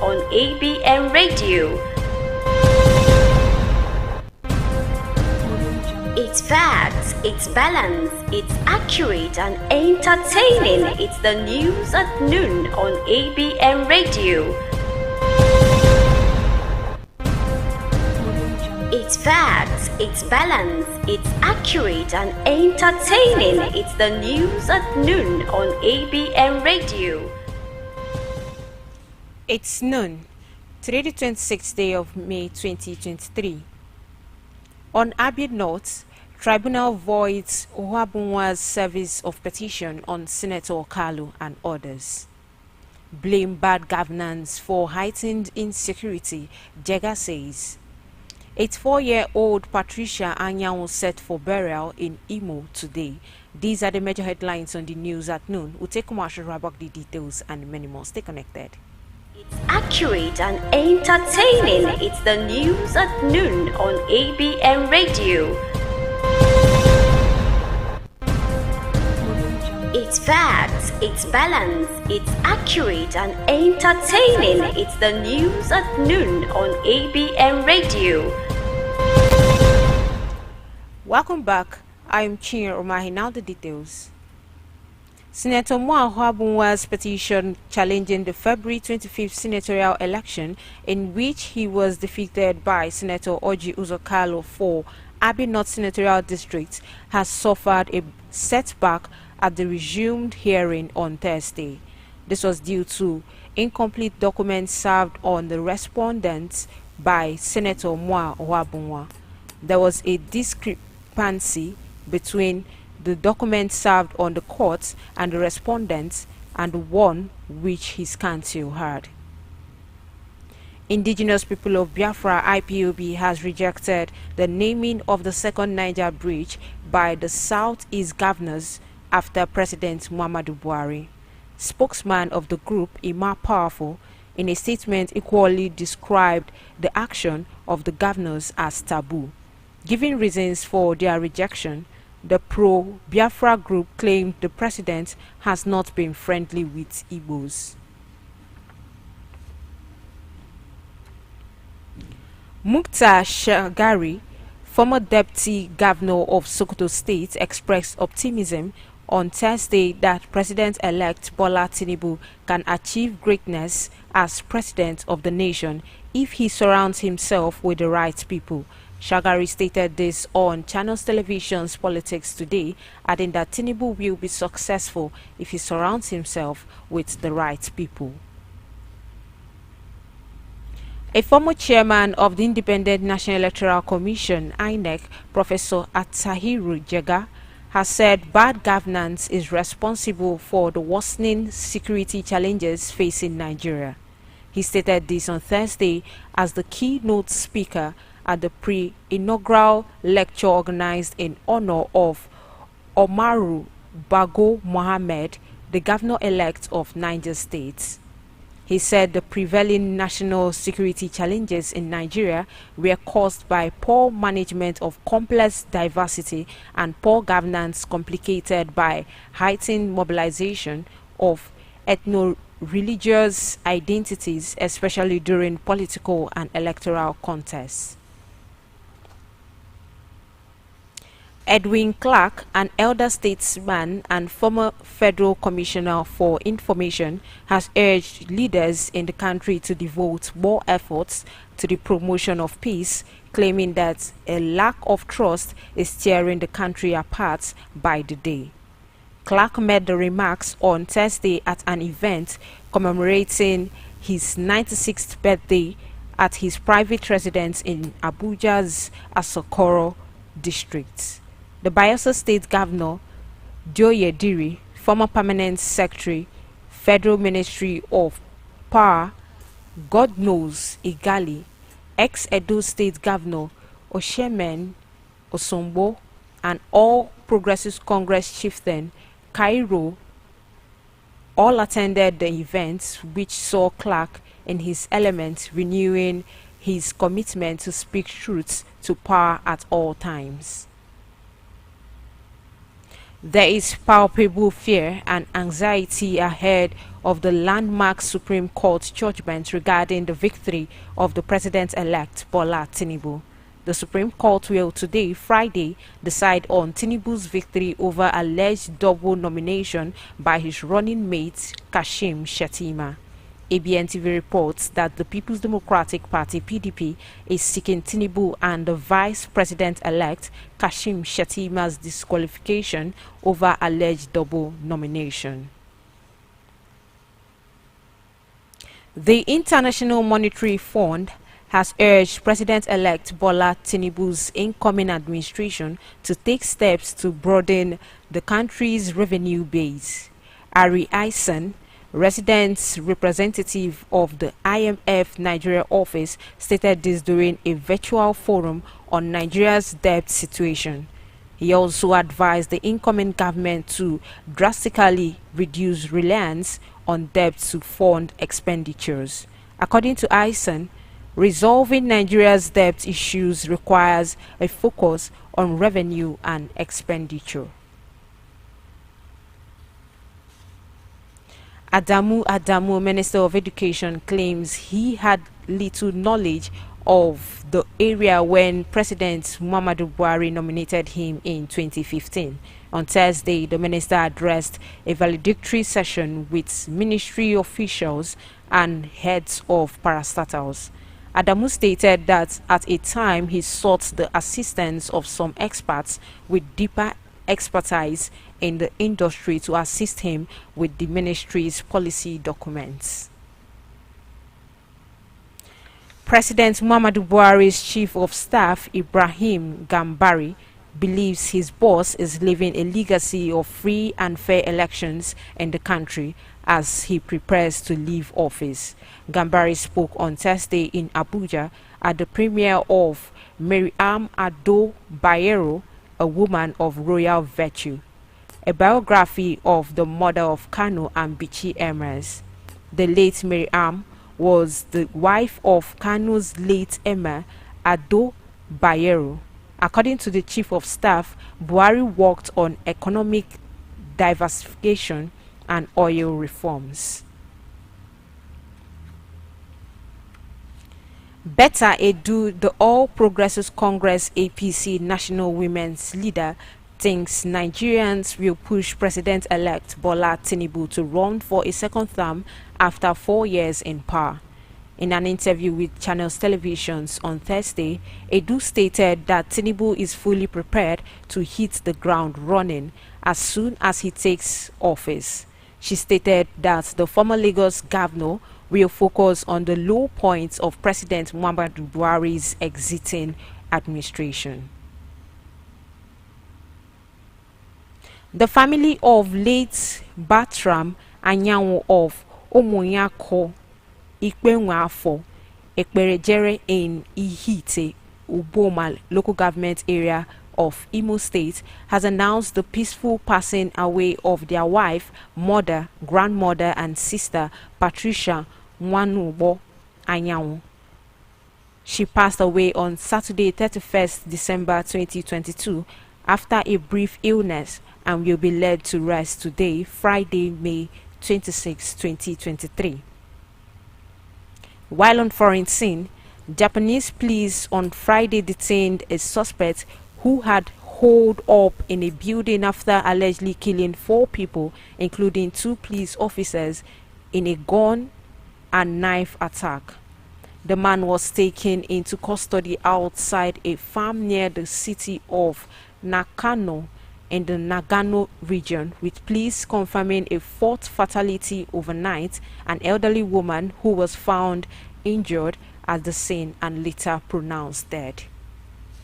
on ABN Radio. It's facts, it's balanced, it's accurate and entertaining. It's the news at noon on ABN Radio. It's facts, it's balanced, it's accurate and entertaining. It's the news at noon on ABN Radio. It's noon, today the 26th day of May 2023. On Abia North, Tribunal voids Ohabunwa's service of petition on Senator Kalu and others. Blame bad governance for heightened insecurity, Jega says. 84-year-old Patricia Anyanwu set for burial in Imo today. These are the major headlines on the news at noon. We'll take commercial wrap up the details and many more. Stay connected. It's accurate and entertaining. It's the news at noon on ABN Radio. It's facts, it's balanced, it's accurate and entertaining. It's the news at noon on ABN Radio. Welcome back. I'm Chinyere Omahi. Now the details. Senator Moa Ohabunwa's petition challenging the February 25th senatorial election, in which he was defeated by Senator Orji Uzor Kalu for Abia North Senatorial District, has suffered a setback at the resumed hearing on Thursday. This was due to incomplete documents served on the respondents by Senator Moa Ohabunwa. There was a discrepancy between the documents served on the court and the respondents and the one which his counsel had. Indigenous People of Biafra IPOB has rejected the naming of the second Niger Bridge by the Southeast governors after President Muhammadu Buhari. Spokesman of the group, Ima Powerful, in a statement equally described the action of the governors as taboo. Giving reasons for their rejection, the pro-Biafra group claimed the president has not been friendly with Igbos. Mukhtar Shagari, former deputy governor of Sokoto State, expressed optimism on Thursday that President-elect Bola Tinubu can achieve greatness as president of the nation if he surrounds himself with the right people. Shagari stated this on Channels Television's Politics Today, adding that Tinubu will be successful if he surrounds himself with the right people. A former chairman of the Independent National Electoral Commission, INEC, Professor Atahiru Jega, has said bad governance is responsible for the worsening security challenges facing Nigeria. He stated this on Thursday as the keynote speaker at the pre-inaugural lecture organized in honor of Umaru Bago Mohammed, the governor-elect of Niger State. He said the prevailing national security challenges in Nigeria were caused by poor management of complex diversity and poor governance, complicated by heightened mobilization of ethno-religious identities, especially during political and electoral contests. Edwin Clark, an elder statesman and former federal commissioner for information, has urged leaders in the country to devote more efforts to the promotion of peace, claiming that a lack of trust is tearing the country apart by the day. Clark made the remarks on Thursday at an event commemorating his 96th birthday at his private residence in Abuja's Asokoro district. The Bayelsa State Governor, Joye Diri, former Permanent Secretary, Federal Ministry of Power, God Knows Igali, ex-Edo State Governor, Oshemen Osombo, and All Progressives Congress chieftain, Cairo, all attended the event, which saw Clark in his element renewing his commitment to speak truth to power at all times. There is palpable fear and anxiety ahead of the landmark Supreme Court judgment regarding the victory of the President-elect Bola Tinubu. The Supreme Court will today, Friday, decide on Tinubu's victory over alleged double nomination by his running mate Kashim Shettima. ABN TV reports that the People's Democratic Party (PDP) is seeking Tinubu and the Vice President-elect Kashim Shettima's disqualification over alleged double nomination. The International Monetary Fund has urged President-elect Bola Tinubu's incoming administration to take steps to broaden the country's revenue base. Ari Aisen, resident representative of the IMF Nigeria office, stated this during a virtual forum on Nigeria's debt situation. He also advised the incoming government to drastically reduce reliance on debt to fund expenditures. According to Aisen, resolving Nigeria's debt issues requires a focus on revenue and expenditure. Adamu, Minister of Education, claims he had little knowledge of the area when President Muhammadu Buhari nominated him in 2015. On Thursday, the minister addressed a valedictory session with ministry officials and heads of parastatals. Adamu stated that at a time he sought the assistance of some experts with deeper expertise in the industry to assist him with the ministry's policy documents. President Muhammadu Buhari's Chief of Staff, Ibrahim Gambari, believes his boss is leaving a legacy of free and fair elections in the country as he prepares to leave office. Gambari spoke on Thursday in Abuja at the premiere of Mariam Ado Bayero, A Woman of Royal Virtue, a biography of the mother of Kano and Bichi emirs. The late Mariam was the wife of Kano's late emir Ado Bayero. According to the Chief of Staff, Buhari worked on economic diversification and oil reforms. Betta Edu, the All Progressives Congress APC national women's leader, thinks Nigerians will push President-elect Bola Tinubu to run for a second term after 4 years in power. In an interview with Channels Televisions on Thursday, Edu stated that Tinubu is fully prepared to hit the ground running as soon as he takes office. She stated that the former Lagos governor will focus on the low points of President Muhammadu Buhari's exiting administration. The family of late Batram Anyanwu of Omonyako Ikpenwafo Ekperejere in Ihite, Uboma local government area of Imo State has announced the peaceful passing away of their wife, mother, grandmother and sister Patricia Nwanubo Anyanwu. She passed away on Saturday 31st December 2022 after a brief illness and will be laid to rest today, Friday, May 26, 2023. While on foreign scene, Japanese police on Friday detained a suspect who had holed up in a building after allegedly killing 4 people, including 2 police officers, in a gun and knife attack. The man was taken into custody outside a farm near the city of Nakano in the Nagano region, with police confirming a 4th fatality overnight, an elderly woman who was found injured at the scene and later pronounced dead.